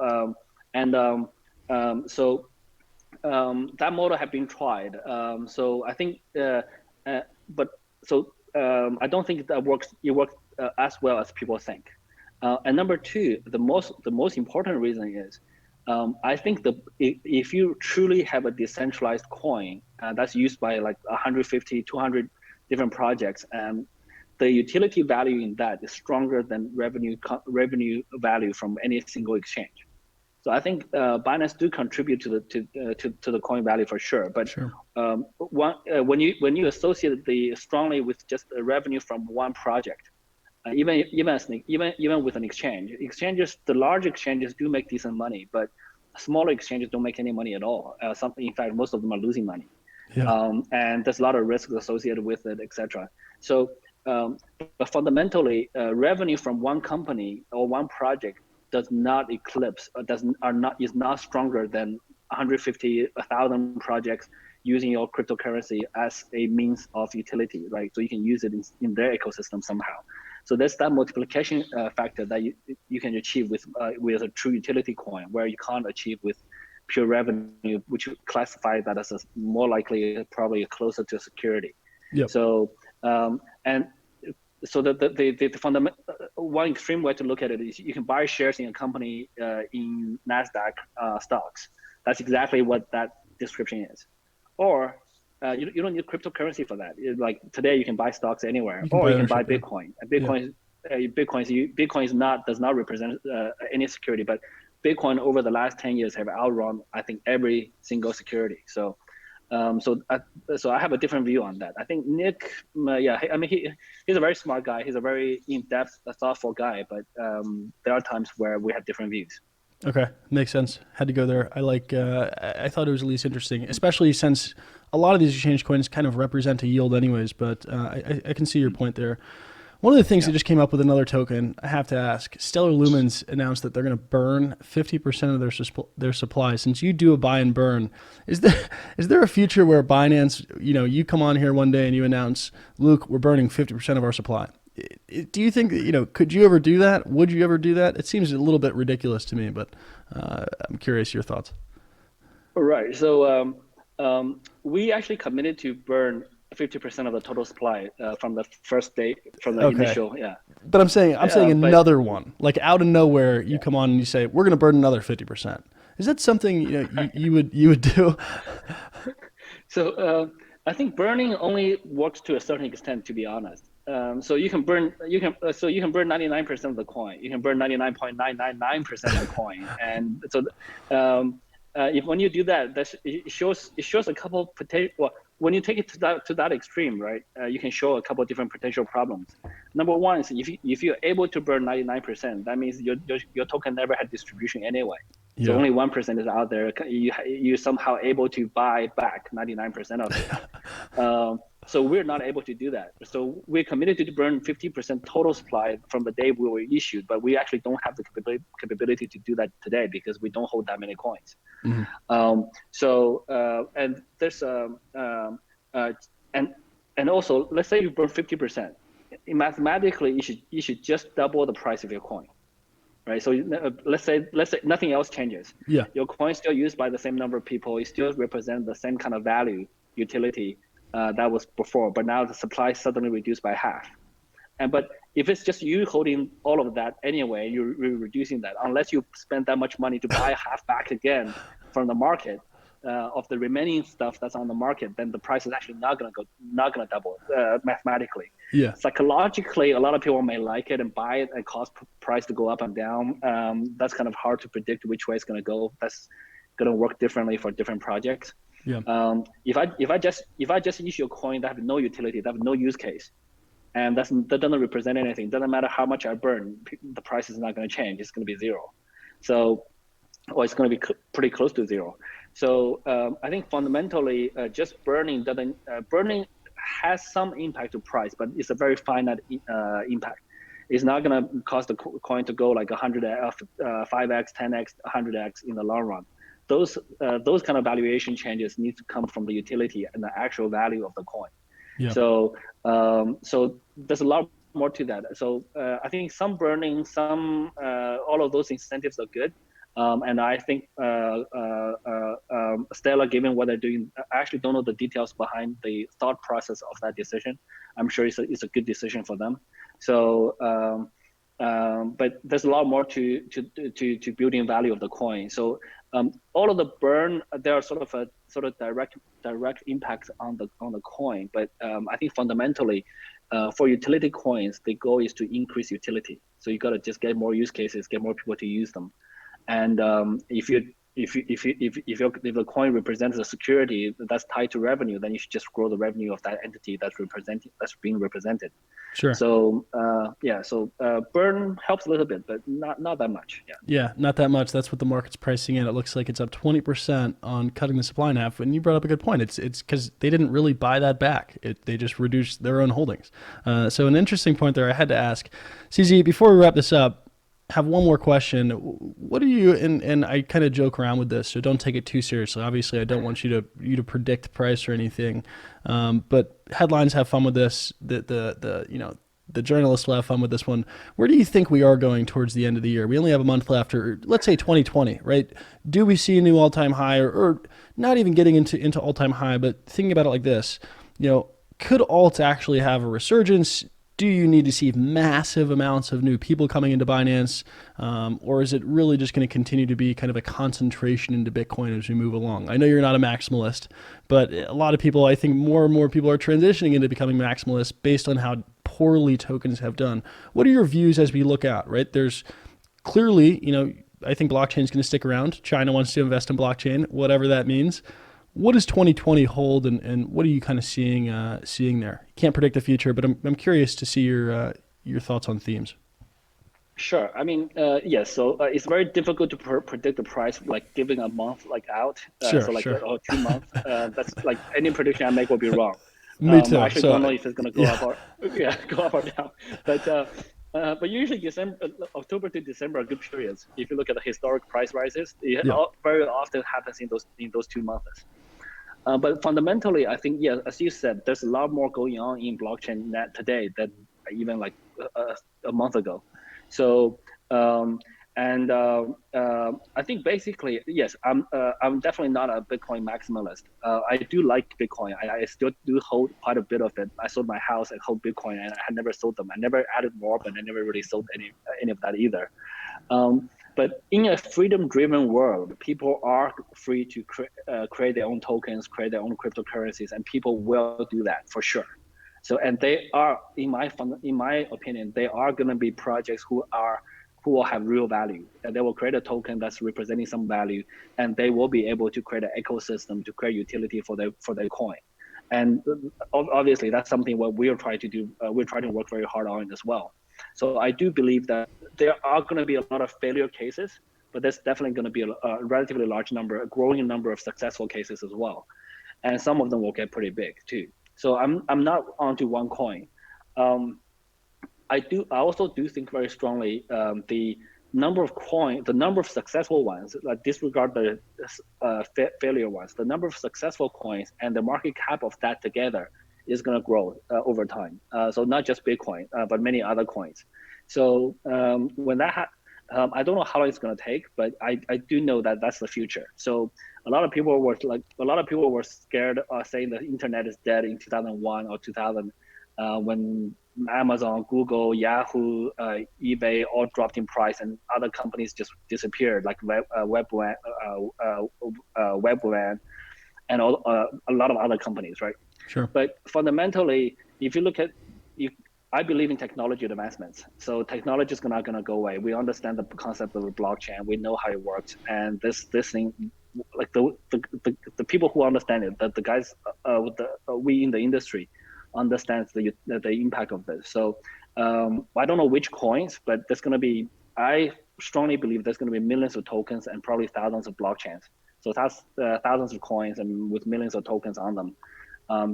that model have been tried. So I think, I don't think that works. It works as well as people think. And number two, the most important reason is, I think if you truly have a decentralized coin that's used by like 150, 200 different projects, and the utility value in that is stronger than revenue value from any single exchange. So I think Binance do contribute to the coin value for sure. But Sure. When you associate the strongly with just the revenue from one project, even with an exchanges, the large exchanges do make decent money, but smaller exchanges don't make any money at all. In fact, most of them are losing money. Yeah. And there's a lot of risks associated with it, etc. So, but fundamentally, revenue from one company or one project does not eclipse, is not stronger than 150, 1,000 projects using your cryptocurrency as a means of utility, right? So you can use it in their ecosystem somehow. So there's that multiplication factor that you can achieve with a true utility coin, where you can't achieve with pure revenue, which you classify that as more likely, probably closer to security. Yep. So so the fundamental one extreme way to look at it is you can buy shares in a company in NASDAQ stocks. That's exactly what that description is. Or you don't need cryptocurrency for that. Like today, you can buy stocks anywhere, or you can buy Bitcoin. Bitcoin does not represent any security, but Bitcoin over the last 10 years have outrun, I think, every single security. So I have a different view on that. I think Nick, he's a very smart guy. He's a very in-depth, thoughtful guy, but there are times where we have different views. Okay, makes sense. Had to go there. I thought it was at least interesting, especially since a lot of these exchange coins kind of represent a yield anyways, but I can see your point there. One of the things that just came up with another token, I have to ask, Stellar Lumens announced that they're going to burn 50% of their supply. Since you do a buy and burn, is there a future where Binance, you come on here one day and you announce, Luke, we're burning 50% of our supply? Do you think that, could you ever do that? Would you ever do that? It seems a little bit ridiculous to me, but I'm curious your thoughts. All right. So we actually committed to burn 50% of the total supply from the first day, from the Okay. initial, yeah. But I'm saying But another one, like out of nowhere, you come on and you say, we're going to burn another 50%. Is that something, you would do? so I think burning only works to a certain extent, to be honest. So you can burn 99% of the coin. You can burn 99.999% of the coin, and so if when you do that, it shows a couple potential. Well, when you take it to that extreme, right? You can show a couple of different potential problems. Number one is if you're able to burn 99%, that means your token never had distribution anyway. So Yeah. only 1% is out there. You somehow able to buy back 99% of it. So we're not able to do that. So we're committed to burn 50% total supply from the day we were issued, but we actually don't have the capability to do that today because we don't hold that many coins. And there's and also let's say you burn 50%. Mathematically, you should just double the price of your coin. Right. So let's say nothing else changes. Yeah. Your coin is still used by the same number of people. It still represents the same kind of value, utility that was before, but now the supply suddenly reduced by half. But if it's just you holding all of that anyway, you're reducing that. Unless you spend that much money to buy half back again from the market of the remaining stuff that's on the market, then the price is actually not gonna double mathematically. Yeah. Psychologically, a lot of people may like it and buy it and cause price to go up and down. That's kind of hard to predict which way it's gonna go. That's gonna work differently for different projects. Yeah. If I just issue a coin that have no utility, that have no use case, and that doesn't represent anything, it doesn't matter how much I burn, the price is not going to change. It's going to be zero. So, or it's going to be pretty close to zero. So I think fundamentally, just burning has some impact to price, but it's a very finite impact. It's not going to cause the coin to go like 5x, 10x, 100x in the long run. Those kind of valuation changes need to come from the utility and the actual value of the coin. Yeah. So there's a lot more to that. So I think some burning, all of those incentives are good. And I think Stellar, given what they're doing, I actually don't know the details behind the thought process of that decision. I'm sure it's a good decision for them. So, but there's a lot more to building value of the coin. So all of the burn, there are sort of direct impacts on the coin. But I think fundamentally, for utility coins, the goal is to increase utility. So you got to just get more use cases, get more people to use them. And if the coin represents a security that's tied to revenue, then you should just grow the revenue of that entity that's being represented. Sure. So burn helps a little bit, but not that much. Yeah. Yeah, not that much. That's what the market's pricing in. It looks like it's up 20% on cutting the supply in half. And you brought up a good point. It's because they didn't really buy that back. They just reduced their own holdings. So an interesting point there I had to ask. CZ, before we wrap this up, have one more question. What do you, and I kind of joke around with this, so don't take it too seriously. Obviously, I don't want you to predict price or anything. But headlines have fun with this. The journalists will have fun with this one. Where do you think we are going towards the end of the year? We only have a month left, or let's say 2020, right? Do we see a new all-time high, or not even getting into all-time high, but thinking about it like this, could alts actually have a resurgence? Do you need to see massive amounts of new people coming into Binance, or is it really just going to continue to be kind of a concentration into Bitcoin as we move along? I know you're not a maximalist, but a lot of people, I think more and more people are transitioning into becoming maximalists based on how poorly tokens have done. What are your views as we look out, right? There's clearly, I think blockchain is going to stick around. China wants to invest in blockchain, whatever that means. What does 2020 hold, and what are you kind of seeing there? You can't predict the future, but I'm curious to see your thoughts on themes. Sure. I mean, yes. So it's very difficult to predict the price, like giving a month out. Sure. 2 months. That's like any prediction I make will be wrong. Me too. I actually don't know if it's going to go up or down. But usually October to December are good periods. If you look at the historic price rises, it very often happens in those 2 months. But fundamentally, I think, as you said, there's a lot more going on in blockchain today than even like a month ago. So I think basically, yes, I'm definitely not a Bitcoin maximalist. I do like Bitcoin. I still do hold quite a bit of it. I sold my house and hold Bitcoin, and I had never sold them. I never added more, but I never really sold any of that either. But in a freedom-driven world, people are free to create their own tokens, create their own cryptocurrencies, and people will do that for sure. So, and they are, in my opinion, they are going to be projects who will have real value, and they will create a token that's representing some value, and they will be able to create an ecosystem to create utility for their coin. And obviously, that's something what we're trying to do. We're trying to work very hard on as well. So I do believe that there are going to be a lot of failure cases, but there's definitely going to be a relatively large number, a growing number of successful cases as well, and some of them will get pretty big too. So I'm not onto one coin. I also do think very strongly the number of successful ones, like disregard the failure ones, the number of successful coins and the market cap of that together is going to grow over time. So not just Bitcoin, but many other coins. So when that I don't know how long it's going to take, but I do know that that's the future. So a lot of people were scared, saying the internet is dead in 2001 or 2000, when Amazon, Google, Yahoo, eBay all dropped in price, and other companies just disappeared, like Webwan, and a lot of other companies, right? Sure. But fundamentally, if you look at, I believe in technology advancements. So technology is not going to go away. We understand the concept of the blockchain. We know how it works, and this thing, like the people who understand it, the guys, we in the industry, understands the impact of this. So I don't know which coins, but there's going to be. I strongly believe there's going to be millions of tokens and probably thousands of blockchains. So that's thousands of coins and with millions of tokens on them.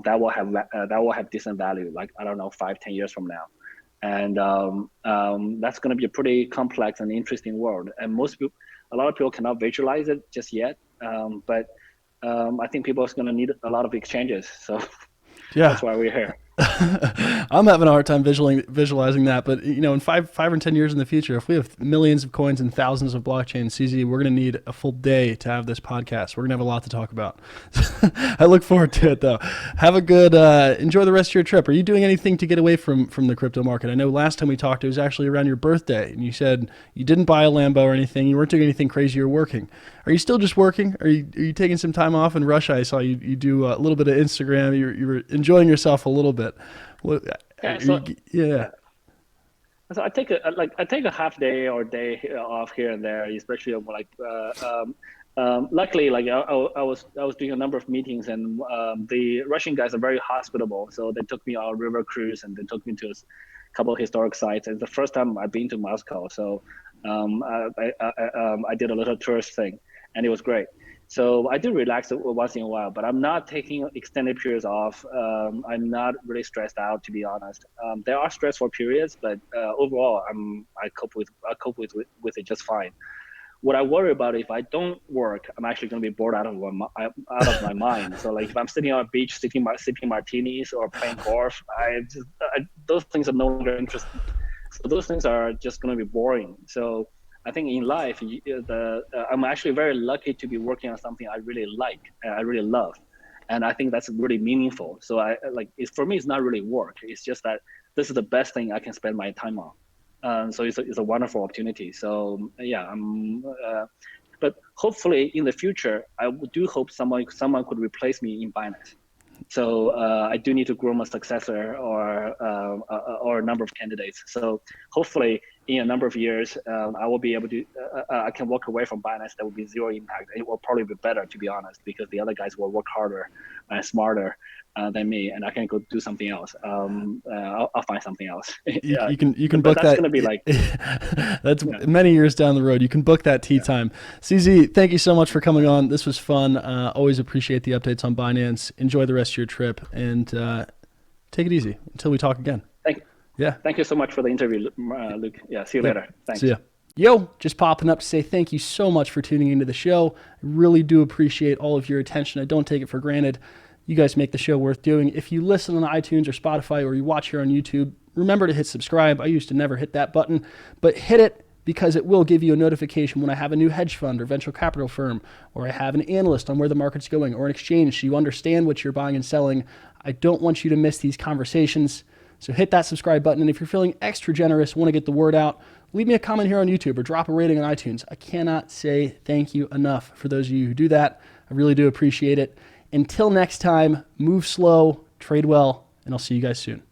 That will have decent value, like, I don't know, 5-10 years from now, and that's going to be a pretty complex and interesting world. And a lot of people cannot visualize it just yet, but I think people are going to need a lot of exchanges. So yeah, that's why we're here. I'm having a hard time visualizing that, but in 5 or 10 years in the future, if we have millions of coins and thousands of blockchains, CZ, we're going to need a full day to have this podcast. We're going to have a lot to talk about. I look forward to it, though. Have a good, enjoy the rest of your trip. Are you doing anything to get away from the crypto market? I know last time we talked, it was actually around your birthday, and you said you didn't buy a Lambo or anything. You weren't doing anything crazy. You're working. Are you still just working? Are you taking some time off in Russia? I saw you do a little bit of Instagram. You were enjoying yourself a little bit. Yeah. So I take a half day or day off here and there, especially luckily, like I was doing a number of meetings, and the Russian guys are very hospitable. So they took me on a river cruise, and they took me to a couple of historic sites. It's the first time I've been to Moscow, so I did a little tourist thing, and it was great. So I do relax once in a while, but I'm not taking extended periods off. I'm not really stressed out, to be honest. There are stressful periods, but overall, I cope with it just fine. What I worry about, if I don't work, I'm actually going to be bored out of my mind. So like if I'm sitting on a beach, sipping martinis or playing golf, those things are no longer interesting. So those things are just going to be boring. So I think in life, I'm actually very lucky to be working on something I really like, I really love, and I think that's really meaningful. So for me, it's not really work. It's just that this is the best thing I can spend my time on. So it's a wonderful opportunity. So yeah, but hopefully in the future, I do hope someone could replace me in Binance. So I do need to groom a successor or a number of candidates. So hopefully in a number of years, I will be able to, I can walk away from Binance. That will be zero impact. It will probably be better, to be honest, because the other guys will work harder and smarter than me, and I can go do something else. I'll find something else. You can book that. That's going to be like that's many years down the road. You can book that tea time. CZ, thank you so much for coming on. This was fun. Always appreciate the updates on Binance. Enjoy the rest of your trip, and take it easy until we talk again. Thank you. Yeah. Thank you so much for the interview, Luke. Yeah. See you later. Thanks. See ya. Yo, just popping up to say thank you so much for tuning into the show. I really do appreciate all of your attention. I don't take it for granted. You guys make the show worth doing. If you listen on iTunes or Spotify, or you watch here on YouTube, remember to hit subscribe. I used to never hit that button, but hit it because it will give you a notification when I have a new hedge fund or venture capital firm, or I have an analyst on where the market's going, or an exchange, so you understand what you're buying and selling. I don't want you to miss these conversations. So hit that subscribe button. And if you're feeling extra generous, want to get the word out, leave me a comment here on YouTube or drop a rating on iTunes. I cannot say thank you enough for those of you who do that. I really do appreciate it. Until next time, move slow, trade well, and I'll see you guys soon.